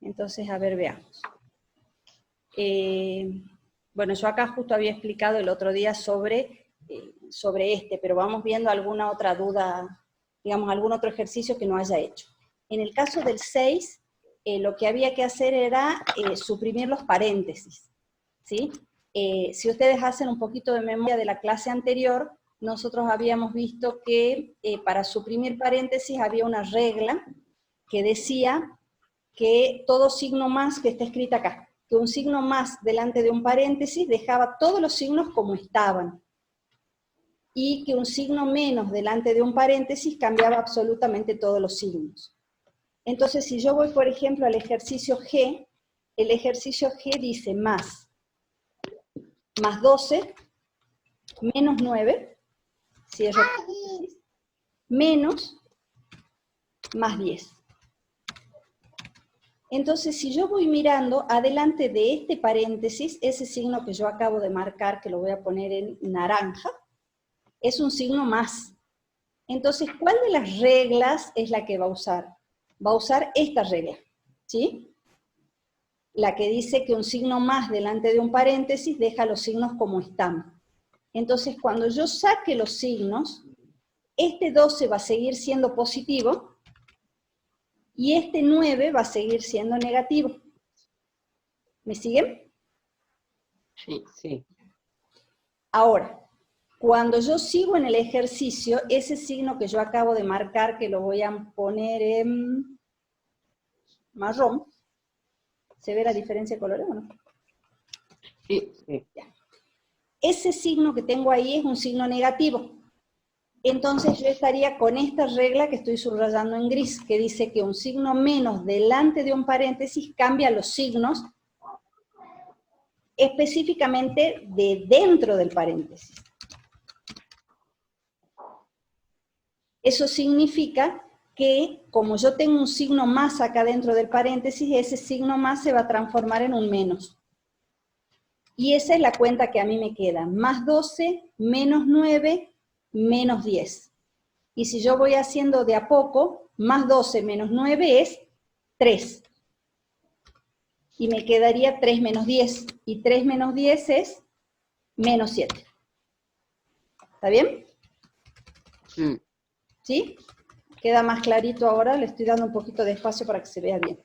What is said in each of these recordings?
Entonces, a ver, veamos. Bueno, yo acá justo había explicado el otro día sobre este, pero vamos viendo alguna otra duda, digamos, algún otro ejercicio que no haya hecho. En el caso del 6, lo que había que hacer era suprimir los paréntesis, ¿sí? Si ustedes hacen un poquito de memoria de la clase anterior, nosotros habíamos visto que para suprimir paréntesis había una regla que decía que todo signo más que está escrita acá, que un signo más delante de un paréntesis dejaba todos los signos como estaban, y que un signo menos delante de un paréntesis cambiaba absolutamente todos los signos. Entonces, si yo voy, por ejemplo, al ejercicio G, el ejercicio G dice más 12, menos 9, cierro paréntesis, menos más 10. Entonces, si yo voy mirando adelante de este paréntesis, ese signo que yo acabo de marcar, que lo voy a poner en naranja, es un signo más. Entonces, ¿cuál de las reglas es la que va a usar? Va a usar esta regla, ¿sí? La que dice que un signo más delante de un paréntesis deja los signos como están. Entonces, cuando yo saque los signos, este 12 va a seguir siendo positivo, y este 9 va a seguir siendo negativo. ¿Me siguen? Sí, sí. Ahora, cuando yo sigo en el ejercicio, ese signo que yo acabo de marcar, que lo voy a poner en marrón, ¿se ve la diferencia de colores o no? Sí, sí. Ya. Ese signo que tengo ahí es un signo negativo. Entonces yo estaría con esta regla que estoy subrayando en gris, que dice que un signo menos delante de un paréntesis cambia los signos específicamente de dentro del paréntesis. Eso significa que como yo tengo un signo más acá dentro del paréntesis, ese signo más se va a transformar en un menos. Y esa es la cuenta que a mí me queda. Más 12, menos 9, menos 10. Y si yo voy haciendo de a poco, más 12 menos 9 es 3. Y me quedaría 3 menos 10. Y 3 menos 10 es menos 7. ¿Está bien? ¿Sí? Queda más clarito ahora. Le estoy dando un poquito de espacio para que se vea bien.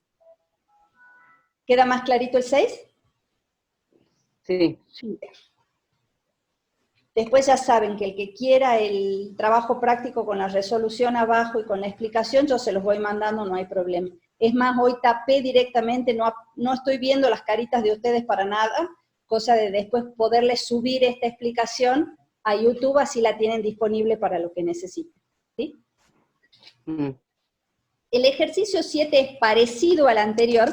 ¿Queda más clarito el 6? Sí. Sí. Después ya saben que el que quiera el trabajo práctico con la resolución abajo y con la explicación, yo se los voy mandando, no hay problema. Es más, hoy tapé directamente, no estoy viendo las caritas de ustedes para nada, cosa de después poderles subir esta explicación a YouTube, así la tienen disponible para lo que necesiten. ¿Sí? El ejercicio 7 es parecido al anterior,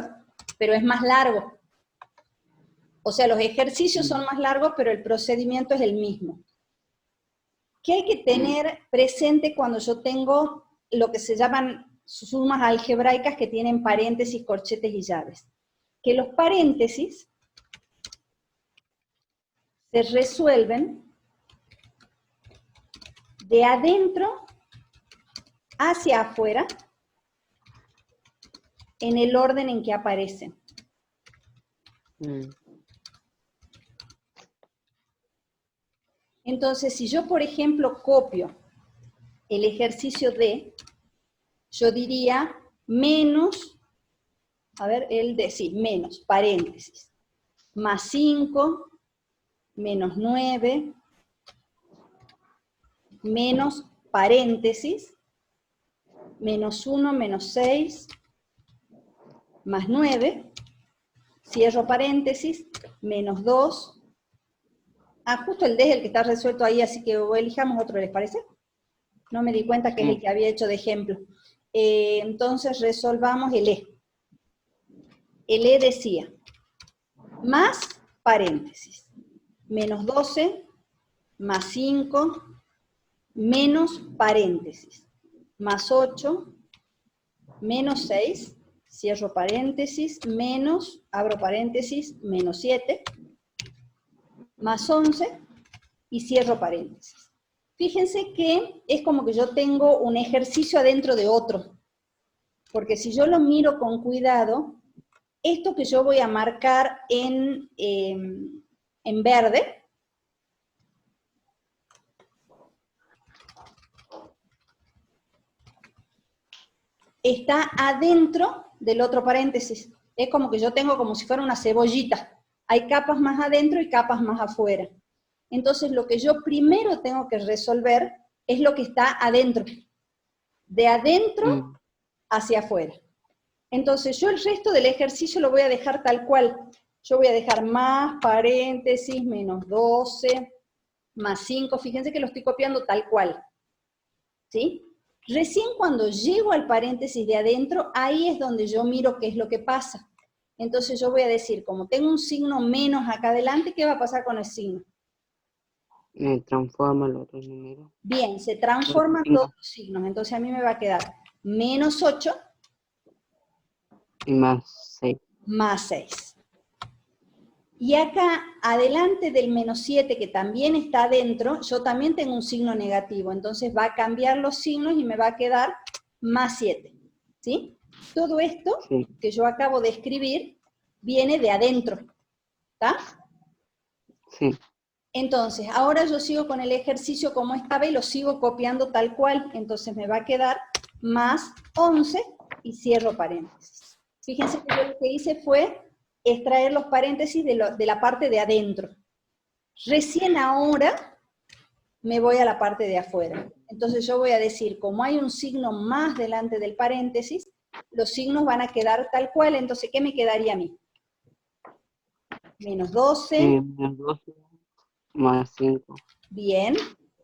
pero es más largo. O sea, los ejercicios son más largos, pero el procedimiento es el mismo. ¿Qué hay que tener presente cuando yo tengo lo que se llaman sumas algebraicas que tienen paréntesis, corchetes y llaves? Que los paréntesis se resuelven de adentro hacia afuera en el orden en que aparecen. Entonces, si yo, por ejemplo, copio el ejercicio D, yo diría menos, a ver, el D, sí, menos, paréntesis, más 5, menos 9, menos paréntesis, menos 1, menos 6, más 9, cierro paréntesis, menos 2, justo el D es el que está resuelto ahí, así que elijamos otro, ¿les parece? No me di cuenta que es el que había hecho de ejemplo. Entonces resolvamos el E. El E decía, más paréntesis, menos 12, más 5, menos paréntesis, más 8, menos 6, cierro paréntesis, menos, abro paréntesis, menos 7, más 11, y cierro paréntesis. Fíjense que es como que yo tengo un ejercicio adentro de otro, porque si yo lo miro con cuidado, esto que yo voy a marcar en verde, está adentro del otro paréntesis. Es como que yo tengo como si fuera una cebollita. Hay capas más adentro y capas más afuera. Entonces lo que yo primero tengo que resolver es lo que está adentro. De adentro hacia afuera. Entonces yo el resto del ejercicio lo voy a dejar tal cual. Yo voy a dejar más paréntesis, menos 12, más 5. Fíjense que lo estoy copiando tal cual. ¿Sí? Recién cuando llego al paréntesis de adentro, ahí es donde yo miro qué es lo que pasa. Entonces yo voy a decir, como tengo un signo menos acá adelante, ¿qué va a pasar con el signo? Me transforma el otro número. Bien, se transforman todos los signos. Entonces a mí me va a quedar menos 8 Y más 6. más 6. Y acá, adelante del menos 7, que también está adentro, yo también tengo un signo negativo. Entonces va a cambiar los signos y me va a quedar más 7. ¿Sí? Todo esto que yo acabo de escribir viene de adentro. ¿Está? Sí. Entonces, ahora yo sigo con el ejercicio como estaba y lo sigo copiando tal cual. Entonces me va a quedar más 11 y cierro paréntesis. Fíjense que yo lo que hice fue extraer los paréntesis de la parte de adentro. Recién ahora me voy a la parte de afuera. Entonces yo voy a decir, como hay un signo más delante del paréntesis, los signos van a quedar tal cual. Entonces, ¿qué me quedaría a mí? Menos 12. Menos 12 más 5. Bien.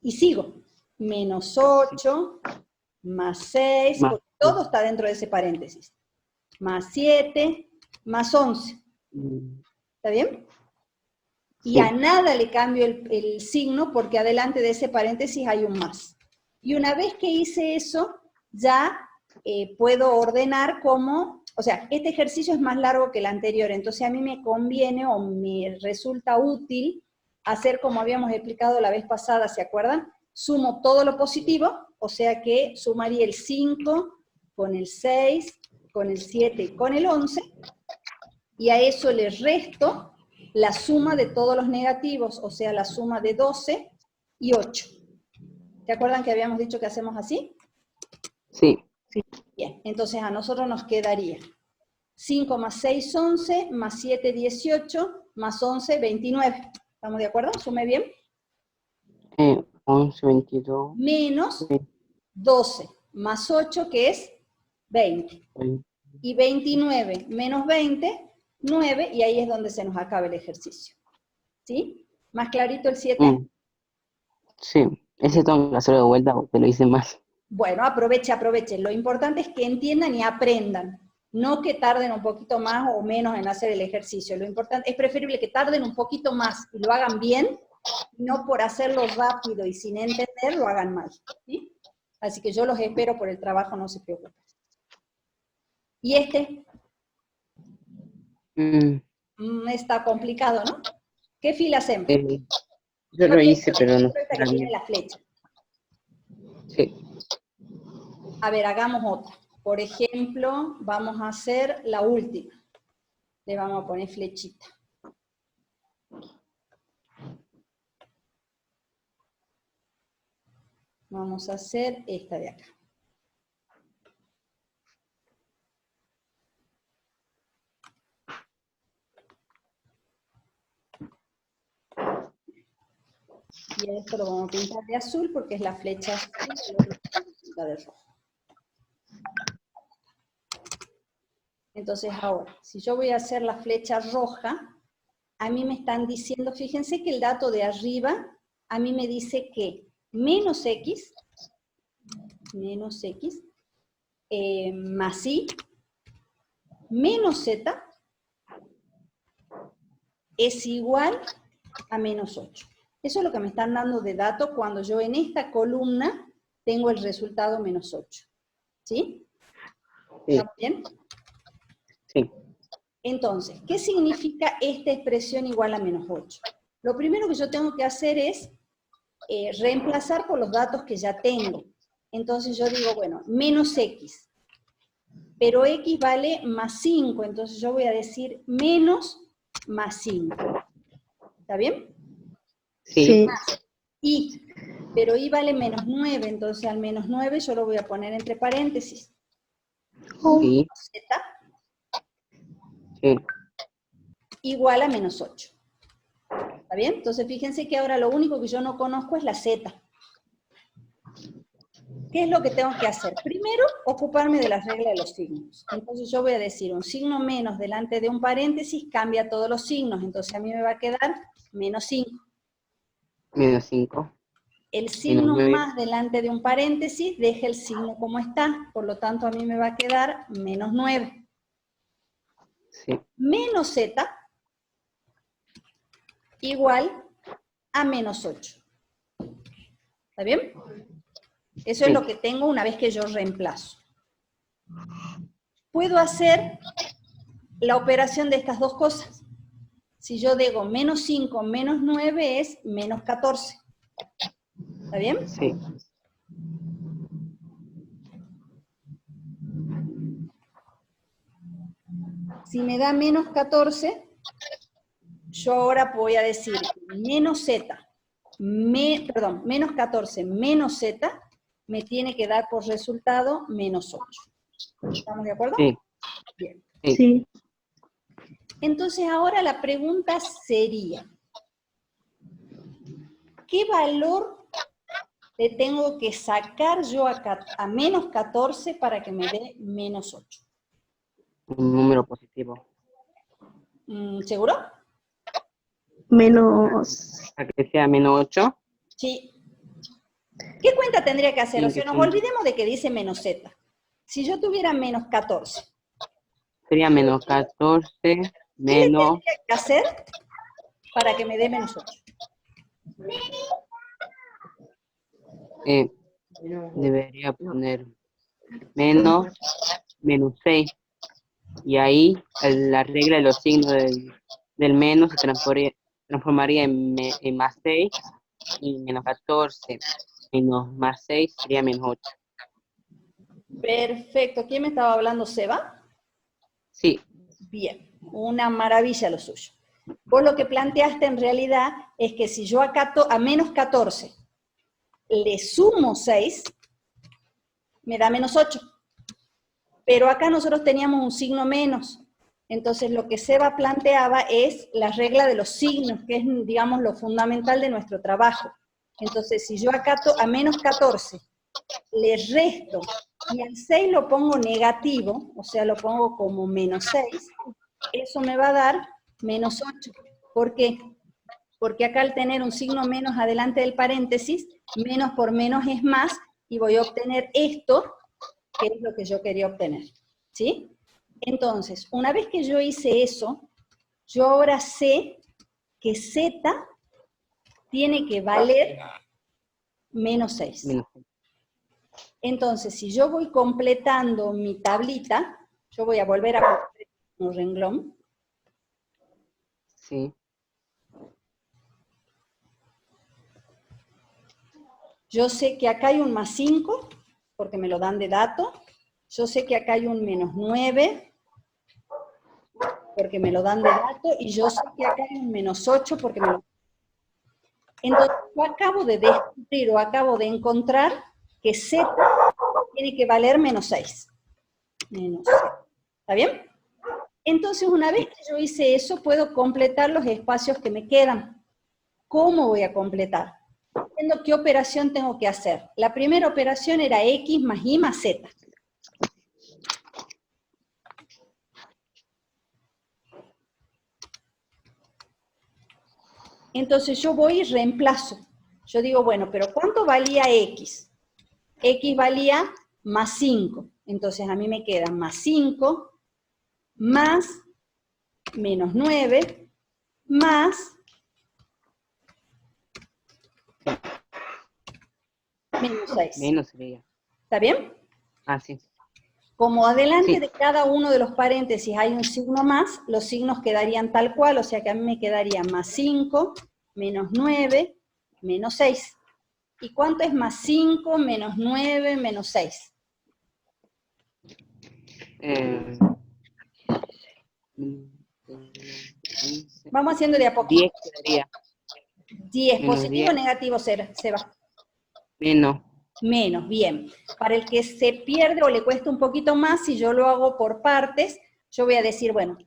Y sigo. Menos 8, más 6, porque todo está dentro de ese paréntesis. Más 7, más 11. ¿Está bien? Y a nada le cambio el signo porque adelante de ese paréntesis hay un más. Y una vez que hice eso, ya puedo ordenar como, o sea, este ejercicio es más largo que el anterior, entonces a mí me conviene o me resulta útil hacer como habíamos explicado la vez pasada, ¿se acuerdan? Sumo todo lo positivo, o sea que sumaría el 5 con el 6, con el 7 y con el 11, y a eso le resto la suma de todos los negativos, o sea, la suma de 12 y 8. ¿Se acuerdan que habíamos dicho que hacemos así? Sí. Bien, entonces a nosotros nos quedaría 5 más 6, 11, más 7, 18, más 11, 29. ¿Estamos de acuerdo? ¿Sume bien? 11, 22. Menos 12 más 8, que es 20. Y 29 menos 20, 9, y ahí es donde se nos acaba el ejercicio. ¿Sí? ¿Más clarito el 7? Sí, ese tengo que hacerlo de vuelta porque lo hice más. Bueno, aprovechen. Lo importante es que entiendan y aprendan. No que tarden un poquito más o menos en hacer el ejercicio. Lo importante es preferible que tarden un poquito más y lo hagan bien, no por hacerlo rápido y sin entender lo hagan mal. ¿Sí? Así que yo los espero por el trabajo, no se preocupen. ¿Y este? Está complicado, ¿no? ¿Qué fila hacemos? Yo lo hice, pero no. Esta que tiene la flecha. Sí. A ver, hagamos otra. Por ejemplo, vamos a hacer la última. Le vamos a poner flechita. Vamos a hacer esta de acá. Y esto lo vamos a pintar de azul porque es la flecha azul y el otro pinta de rojo. Entonces ahora, si yo voy a hacer la flecha roja, a mí me están diciendo, fíjense que el dato de arriba, a mí me dice que menos x más y menos z es igual a menos 8. Eso es lo que me están dando de dato cuando yo en esta columna tengo el resultado menos 8. ¿Sí? ¿Estamos bien? Sí. Entonces, ¿qué significa esta expresión igual a menos 8? Lo primero que yo tengo que hacer es reemplazar por los datos que ya tengo. Entonces yo digo, bueno, menos x. pero x vale más 5, entonces yo voy a decir menos más 5. ¿Está bien? Sí. Y, pero y vale menos 9, entonces al menos 9 yo lo voy a poner entre paréntesis. Sí. Z Sí. igual a menos 8. ¿Está bien? Entonces fíjense que ahora lo único que yo no conozco es la z. ¿Qué es lo que tengo que hacer? Primero, ocuparme de la regla de los signos. Entonces yo voy a decir un signo menos delante de un paréntesis, cambia todos los signos, entonces a mí me va a quedar menos 5. Menos 5. El Menos signo 9. más delante de un paréntesis, deja el signo como está, por lo tanto a mí me va a quedar menos 9. Sí. Menos z igual a menos 8. ¿Está bien? Eso es Sí. lo que tengo una vez que yo reemplazo. Puedo hacer la operación de estas dos cosas. Si yo digo menos 5 menos 9 es menos 14. ¿Está bien? Sí. Si me da menos 14, yo ahora voy a decir menos z, menos 14 menos z, me tiene que dar por resultado menos 8. ¿Estamos de acuerdo? Sí. Bien. Sí. Entonces ahora la pregunta sería, ¿qué valor le tengo que sacar yo a menos 14 para que me dé menos 8? Un número positivo. ¿Seguro? Menos. Para que sea menos 8. Sí. ¿Qué cuenta tendría que hacer? O Tiene sea, que nos ser- olvidemos de que dice menos z. Si yo tuviera menos 14, Sería menos 14. ¿qué le Menos. tendría que hacer para que me dé menos 8? Debería poner menos 6. Y ahí la regla de los signos del menos se transformaría en más 6. Y menos 14 menos más 6 sería menos 8. Perfecto. ¿Quién me estaba hablando, Seba? Sí. Bien. Una maravilla lo suyo. Vos lo que planteaste en realidad es que si yo a menos 14 le sumo 6, me da menos 8. Pero acá nosotros teníamos un signo menos. Entonces lo que Seba planteaba es la regla de los signos, que es, digamos, lo fundamental de nuestro trabajo. Entonces, si yo acá a menos 14 le resto y al 6 lo pongo negativo, o sea, lo pongo como menos 6, eso me va a dar menos 8. ¿Por qué? Porque acá al tener un signo menos adelante del paréntesis, menos por menos es más, y voy a obtener esto, que es lo que yo quería obtener. ¿Sí? Entonces, una vez que yo hice eso, yo ahora sé que z tiene que valer menos 6. Menos. Entonces, si yo voy completando mi tablita, yo voy a volver a poner un renglón. Sí. Yo sé que acá hay un más 5, porque me lo dan de dato. Yo sé que acá hay un menos 9, porque me lo dan de dato. Y yo sé que acá hay un menos 8, porque me lo dan. Entonces, yo acabo de descubrir o acabo de encontrar que z tiene que valer menos 6. Menos 6. ¿Está bien? Entonces, una vez que yo hice eso, puedo completar los espacios que me quedan. ¿Cómo voy a completar? Viendo qué operación tengo que hacer. La primera operación era x más y más z. Entonces yo voy y reemplazo. Yo digo, bueno, pero ¿cuánto valía x? X valía más 5. Entonces a mí me queda más 5 más menos 9 más menos 6. Menos sería. ¿Está bien? Ah, sí. Como adelante Sí. de cada uno de los paréntesis hay un signo más, los signos quedarían tal cual, o sea que a mí me quedaría más 5, menos 9, menos 6. ¿Y cuánto es más 5, menos 9, menos 6? Eh, Vamos haciendo de a poquito. 10 quedaría. 10, Menos ¿positivo o 10. negativo, Seba? Menos. Menos, bien. Para el que se pierde o le cuesta un poquito más, si yo lo hago por partes, yo voy a decir, bueno,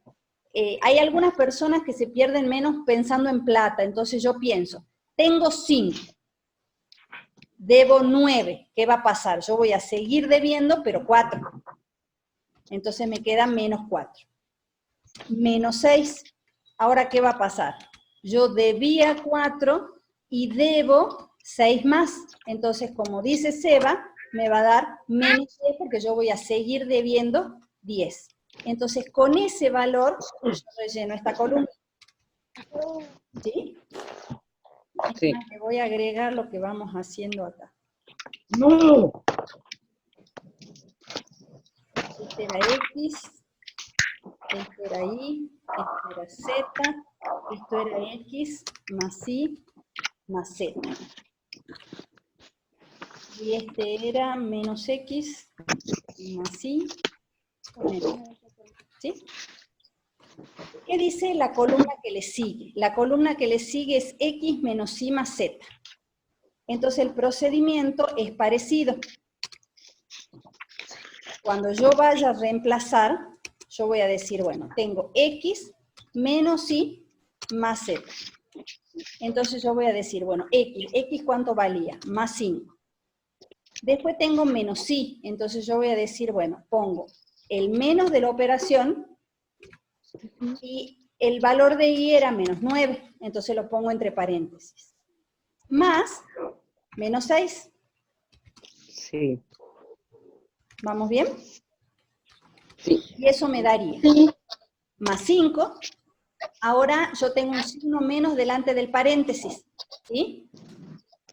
hay algunas personas que se pierden menos pensando en plata, entonces yo pienso, tengo 5, debo 9, ¿qué va a pasar? Yo voy a seguir debiendo, pero 4. Entonces me queda menos 4. Menos 6, ahora ¿qué va a pasar? Yo debía 4 y debo 6 más. Entonces, como dice Seba, me va a dar menos 10 porque yo voy a seguir debiendo 10. Entonces, con ese valor, yo relleno esta columna. ¿Sí? Sí. Le voy a agregar lo que vamos haciendo acá. No. Este era X, esto era Y, esto era Z, esto era X más Y más Z. Y este era menos X más Y menos. ¿Sí? ¿Qué dice la columna que le sigue? La columna que le sigue es X menos Y más Z. Entonces el procedimiento es parecido. Cuando yo vaya a reemplazar, yo voy a decir, bueno, tengo X menos Y más Z. Entonces yo voy a decir, bueno, X ¿cuánto valía? Más 5. Después tengo menos Y, entonces yo voy a decir, bueno, pongo el menos de la operación y el valor de Y era menos 9, entonces lo pongo entre paréntesis. Más menos 6. Sí. ¿Vamos bien? Sí. Y eso me daría más 5. Ahora yo tengo un signo menos delante del paréntesis, ¿sí?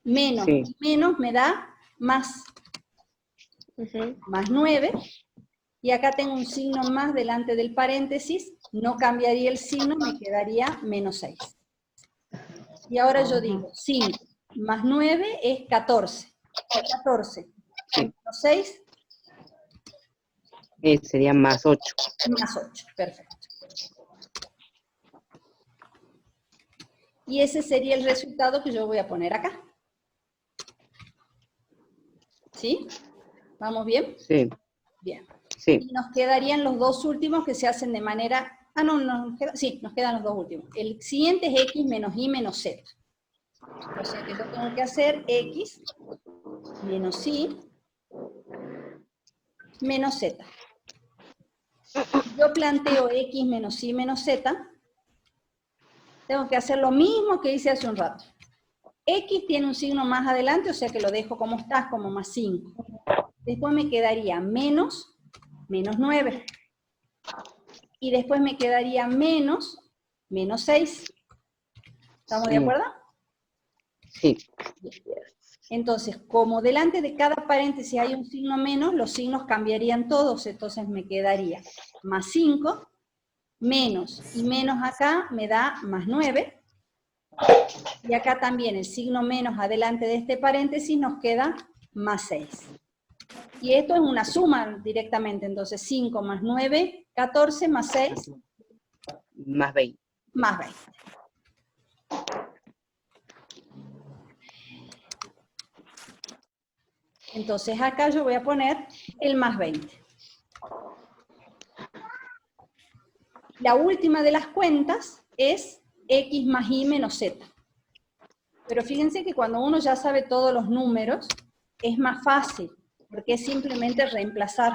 Menos Sí. y menos me da más. Más 9. Y acá tengo un signo más delante del paréntesis, no cambiaría el signo, me quedaría menos 6. Y ahora yo digo, 5 más 9 es 14. 14 menos 6 Sería más 8. más 8, perfecto. Y ese sería el resultado que yo voy a poner acá. ¿Sí? ¿Vamos bien? Sí. Bien. Sí. Y nos quedarían los dos últimos que se hacen de manera... Ah, no, sí, nos quedan los dos últimos. El siguiente es X menos Y menos Z. O sea que yo tengo que hacer X menos Y menos Z. Yo planteo X menos Y menos Z, tengo que hacer lo mismo que hice hace un rato. X tiene un signo más adelante, o sea que lo dejo como está, como más 5. Después me quedaría menos 9. Y después me quedaría menos 6. ¿Estamos de acuerdo? Sí. Entonces, como delante de cada paréntesis hay un signo menos, los signos cambiarían todos, entonces me quedaría más 5, menos y menos acá me da más 9, y acá también el signo menos adelante de este paréntesis nos queda más 6. Y esto es una suma directamente, entonces 5 más 9, 14 más 6, Más 20. más 20. Entonces acá yo voy a poner el más 20. La última de las cuentas es X más Y menos Z. Pero fíjense que cuando uno ya sabe todos los números, es más fácil, porque es simplemente reemplazar.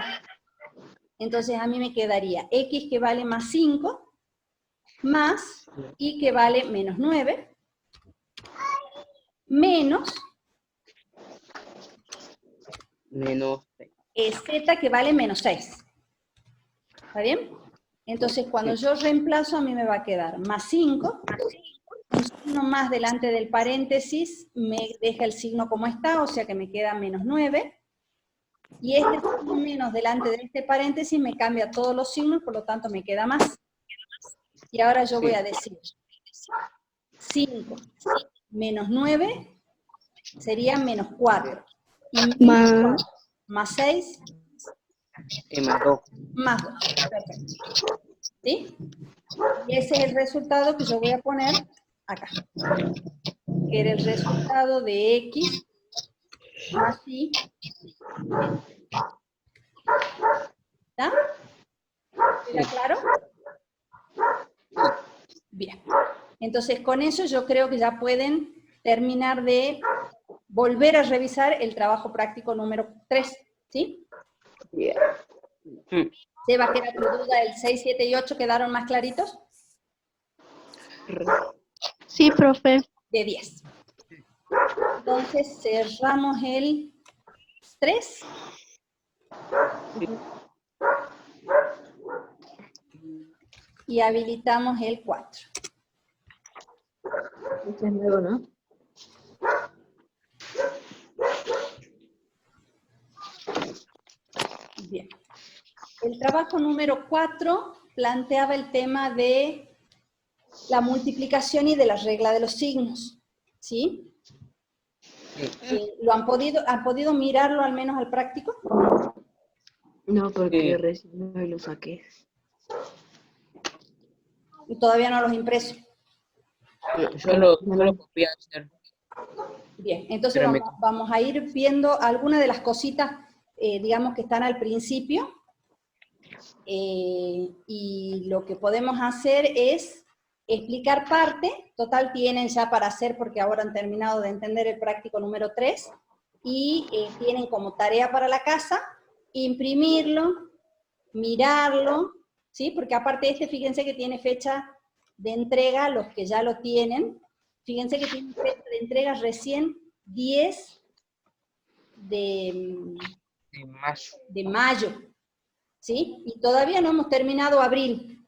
Entonces a mí me quedaría X que vale más 5, más Y que vale menos 9, menos Z que vale menos 6. ¿Está bien? Entonces cuando yo reemplazo a mí me va a quedar más 5, un signo más delante del paréntesis me deja el signo como está, o sea que me queda menos 9, y este signo menos delante de este paréntesis me cambia todos los signos, por lo tanto me queda más. Y ahora yo voy a decir 5 menos 9 sería menos 4, y menos 4 más 6 Más 2. Más 2. Perfecto. ¿Sí? Y ese es el resultado que yo voy a poner acá. Que era el resultado de X más Y. ¿Está? ¿Queda claro? Bien. Entonces, con eso yo creo que ya pueden terminar de volver a revisar el trabajo práctico número 3. ¿Sí? Bien. Seba, ¿queda tu duda? ¿El 6, 7 y 8 quedaron más claritos? Sí, profe. De 10. Entonces, cerramos el 3. Y habilitamos el 4. Este es nuevo, ¿no? Bien. El trabajo número 4 planteaba el tema de la multiplicación y de la regla de los signos. ¿Sí? ¿Lo han podido mirarlo al menos al práctico? No, porque Sí. recién hoy lo saqué. Y todavía no los impreso. Yo lo copié ayer. Bien, entonces Pero vamos a ir viendo algunas de las cositas, digamos, que están al principio. Y lo que podemos hacer es explicar parte. Total tienen ya para hacer, porque ahora han terminado de entender el práctico número 3, y tienen como tarea para la casa imprimirlo, mirarlo, ¿sí? Porque aparte fíjense que tiene fecha de entrega, los que ya lo tienen, fíjense que tiene fecha de entrega recién 10 de mayo, ¿sí? Y todavía no hemos terminado abril.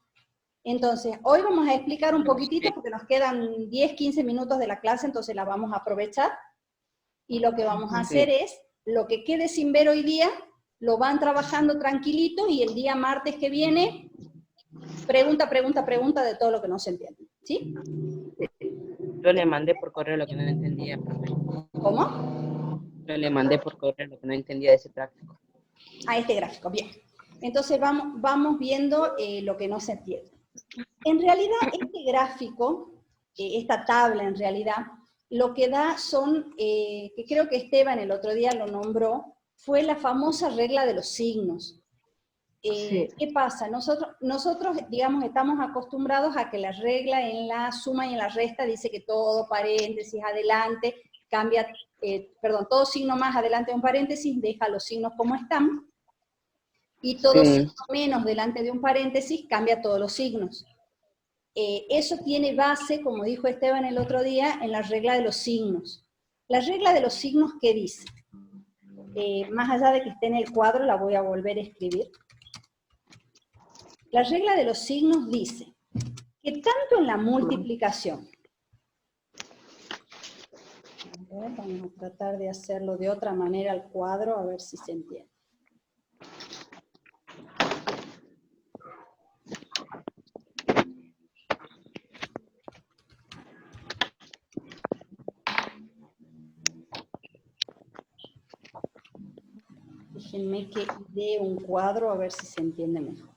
Entonces, hoy vamos a explicar un poquitito, porque nos quedan 10, 15 minutos de la clase, entonces la vamos a aprovechar. Y lo que vamos a hacer es, lo que quede sin ver hoy día, lo van trabajando tranquilito, y el día martes que viene, pregunta de todo lo que no se entiende. ¿Sí? Yo le mandé por correo lo que no entendía, profe. ¿Cómo? Yo le mandé por correo lo que no entendía de ese práctico. A este gráfico, bien. Entonces vamos viendo lo que no se entiende. En realidad, este gráfico, esta tabla en realidad, lo que da son, que creo que Esteban el otro día lo nombró, fue la famosa regla de los signos. Sí. ¿Qué pasa? Nosotros, digamos, estamos acostumbrados a que la regla en la suma y en la resta dice que todo paréntesis adelante cambia, todo signo más adelante de un paréntesis deja los signos como están, y todo signo menos delante de un paréntesis cambia todos los signos. Eso tiene base, como dijo Esteban el otro día, en la regla de los signos. La regla de los signos, ¿qué dice? Más allá de que esté en el cuadro, la voy a volver a escribir. La regla de los signos dice que tanto en la multiplicación, vamos a tratar de hacerlo de otra manera al cuadro, a ver si se entiende. Déjenme que dé un cuadro a ver si se entiende mejor.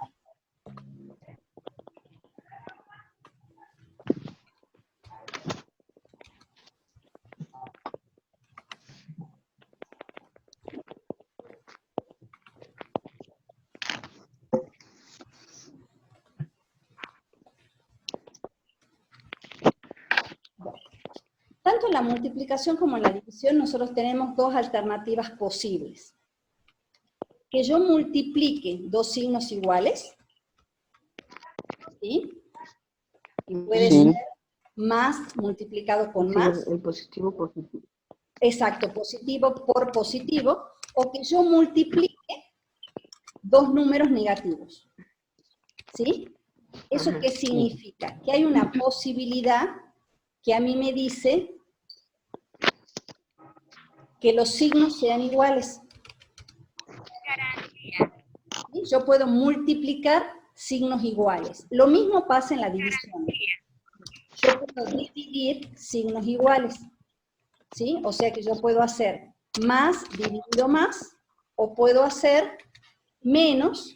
Tanto en la multiplicación como en la división nosotros tenemos dos alternativas posibles. Que yo multiplique dos signos iguales, ¿sí? Y puede ser más multiplicado con más. El positivo. Exacto, positivo por positivo, o que yo multiplique dos números negativos. ¿Sí? ¿Eso qué significa? Que hay una posibilidad que a mí me dice que los signos sean iguales. ¿Sí? Yo puedo multiplicar signos iguales. Lo mismo pasa en la división. Yo puedo dividir signos iguales. ¿Sí? O sea que yo puedo hacer más dividido más, o puedo hacer menos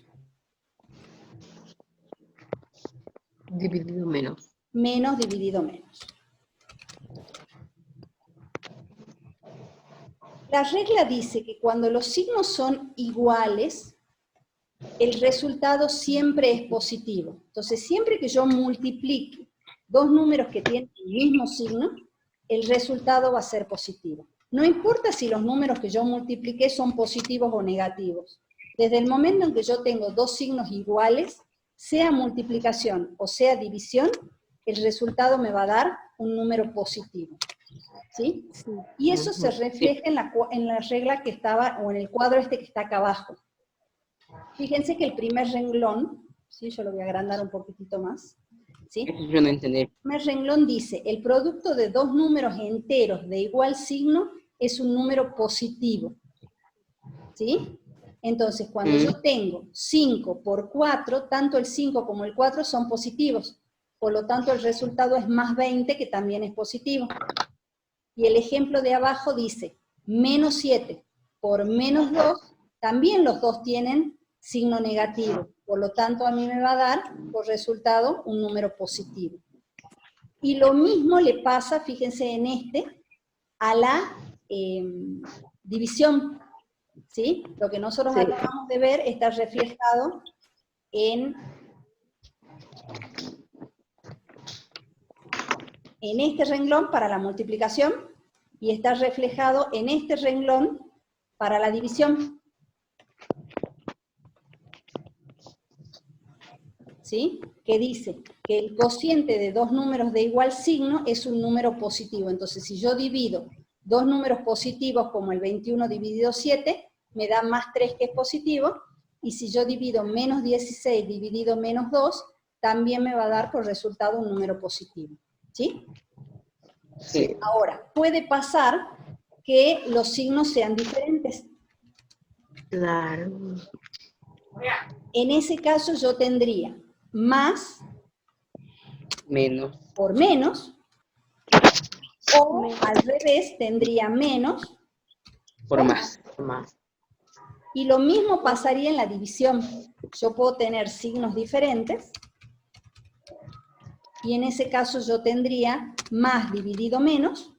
Dividido menos. menos dividido menos. La regla dice que cuando los signos son iguales, el resultado siempre es positivo. Entonces, siempre que yo multiplique dos números que tienen el mismo signo, el resultado va a ser positivo. No importa si los números que yo multipliqué son positivos o negativos. Desde el momento en que yo tengo dos signos iguales, sea multiplicación o sea división, el resultado me va a dar un número positivo. ¿Sí? Y eso se refleja en la regla que estaba, o en el cuadro este que está acá abajo. Fíjense que el primer renglón, ¿sí? Yo lo voy a agrandar un poquitito más, ¿sí? Eso yo no entendí. El primer renglón dice, el producto de dos números enteros de igual signo es un número positivo, ¿sí? Entonces, cuando yo tengo 5 por 4, tanto el 5 como el 4 son positivos, por lo tanto el resultado es más 20, que también es positivo. Y el ejemplo de abajo dice, menos 7 por menos 2, también los dos tienen signo negativo. Por lo tanto, a mí me va a dar, por resultado, un número positivo. Y lo mismo le pasa, fíjense en este, a la división. ¿Sí? Lo que nosotros acabamos de ver está reflejado en este renglón para la multiplicación, y está reflejado en este renglón para la división. ¿Sí? Que dice que el cociente de dos números de igual signo es un número positivo. Entonces, si yo divido dos números positivos como el 21 dividido 7, me da más 3, que es positivo, y si yo divido menos 16 dividido menos 2, también me va a dar por resultado un número positivo. ¿Sí? Sí. Ahora, puede pasar que los signos sean diferentes. Claro. En ese caso yo tendría más Menos. por menos, o al revés, tendría menos Por más. Más. Y lo mismo pasaría en la división. Yo puedo tener signos diferentes, y en ese caso yo tendría más dividido menos,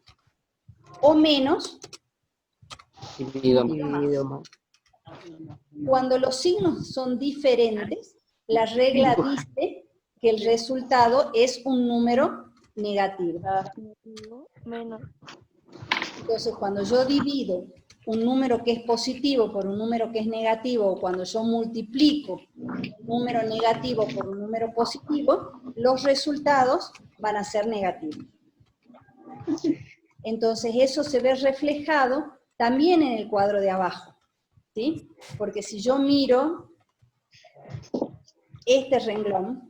o menos Dividido más. Dividido más. Cuando los signos son diferentes, la regla dice que el resultado es un número negativo. Menos. Entonces, cuando yo divido un número que es positivo por un número que es negativo, o cuando yo multiplico un número negativo por un número positivo, los resultados van a ser negativos. Entonces, eso se ve reflejado también en el cuadro de abajo, ¿sí? Porque si yo miro este renglón,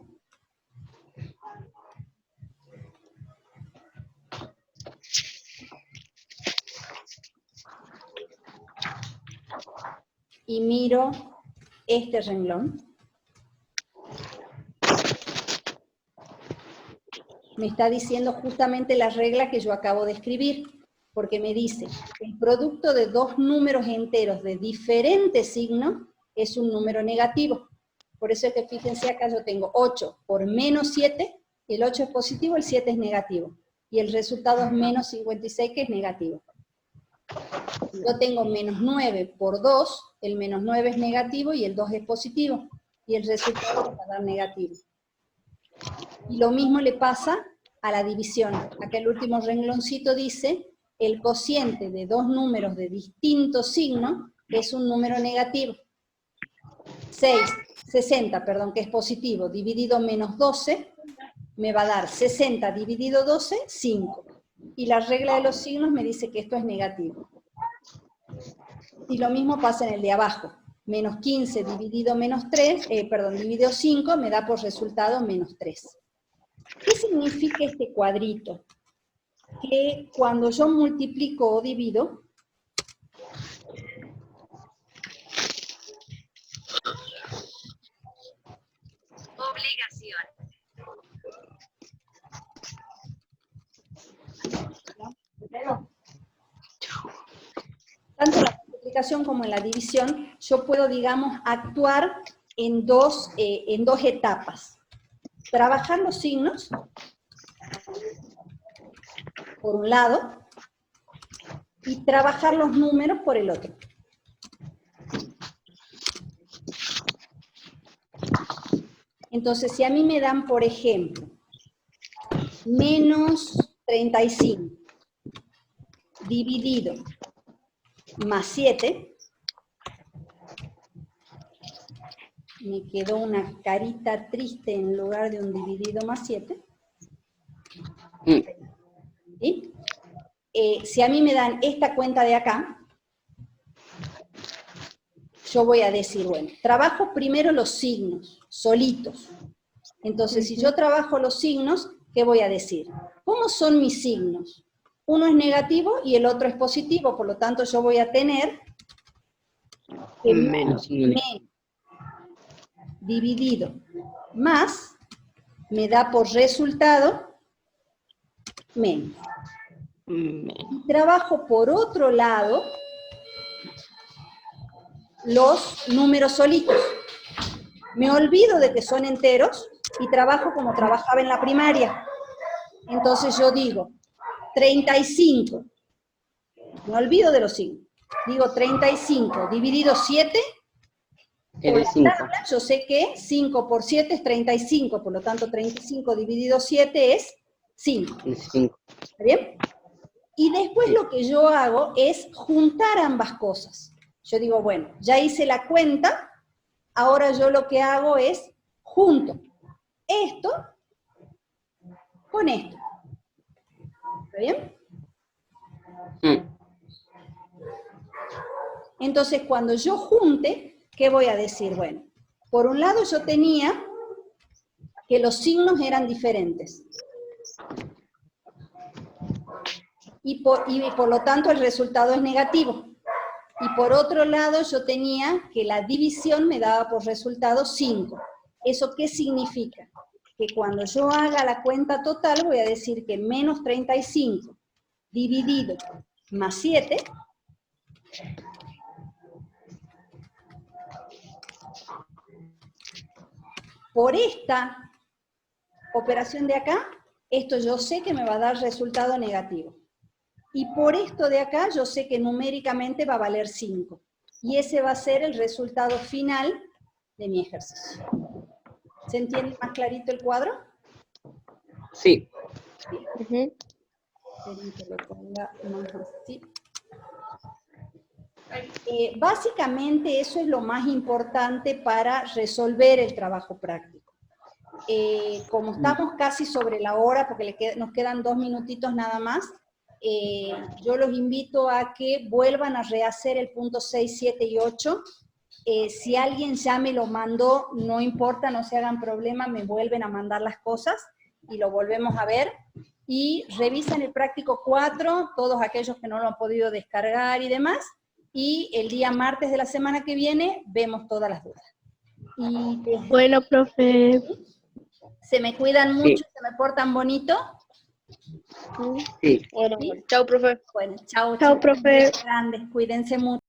y miro este renglón, me está diciendo justamente la regla que yo acabo de escribir, porque me dice que el producto de dos números enteros de diferente signo es un número negativo. Por eso es que fíjense acá yo tengo 8 por menos 7, el 8 es positivo, el 7 es negativo, y el resultado es menos 56, que es negativo. Yo tengo menos 9 por 2, el menos 9 es negativo y el 2 es positivo, y el resultado va a dar negativo. Y lo mismo le pasa a la división. Acá el último rengloncito dice, el cociente de dos números de distinto signo es un número negativo. 60, que es positivo, dividido menos 12, me va a dar 60 dividido 12, 5. Y la regla de los signos me dice que esto es negativo. Y lo mismo pasa en el de abajo. Menos 15 dividido menos 3, dividido 5, me da por resultado menos 3. ¿Qué significa este cuadrito? Que cuando yo multiplico o divido, Obligación. tanto la multiplicación multiplicación como en la división, yo puedo, digamos, actuar en dos etapas. Trabajar los signos, por un lado, y trabajar los números por el otro. Entonces, si a mí me dan, por ejemplo, menos 35 dividido más 7, me quedó una carita triste en lugar de un dividido más 7. ¿Sí? Si a mí me dan esta cuenta de acá, yo voy a decir, bueno, trabajo primero los signos, solitos. Entonces, si yo trabajo los signos, ¿qué voy a decir? ¿Cómo son mis signos? Uno es negativo y el otro es positivo, por lo tanto yo voy a tener que Menos. dividido más me da por resultado menos. Y trabajo por otro lado los números solitos. Me olvido de que son enteros y trabajo como trabajaba en la primaria. Entonces yo digo 35. Me olvido de los signos. Digo 35 dividido 7. Por la 5. tabla, yo sé que 5 por 7 es 35, por lo tanto 35 dividido 7 es 5. 5. ¿Está bien? Y después lo que yo hago es juntar ambas cosas. Yo digo, bueno, ya hice la cuenta, ahora yo lo que hago es junto esto con esto. ¿Está bien? Entonces, cuando yo junte, ¿qué voy a decir? Bueno, por un lado yo tenía que los signos eran diferentes. Y por lo tanto el resultado es negativo. Y por otro lado yo tenía que la división me daba por resultado 5. ¿Eso qué significa? Que cuando yo haga la cuenta total voy a decir que menos 35 dividido más 7 por esta operación de acá, esto yo sé que me va a dar resultado negativo. Y por esto de acá yo sé que numéricamente va a valer 5. Y ese va a ser el resultado final de mi ejercicio. ¿Se entiende más clarito el cuadro? Sí. Esperen que lo ponga más así. Básicamente eso es lo más importante para resolver el trabajo práctico. Como estamos casi sobre la hora, porque nos quedan 2 minutitos nada más, yo los invito a que vuelvan a rehacer el punto 6, 7 y 8. Si alguien ya me lo mandó, no importa, no se hagan problema, me vuelven a mandar las cosas y lo volvemos a ver. Y revisan el práctico 4, todos aquellos que no lo han podido descargar y demás, y el día martes de la semana que viene vemos todas las dudas. Y Bueno, profe. se me cuidan mucho, se me portan bonito. Sí. Bueno, ¿Sí? chao, profe. Bueno, chao, Chao, chicos, profe. grandes, cuídense mucho.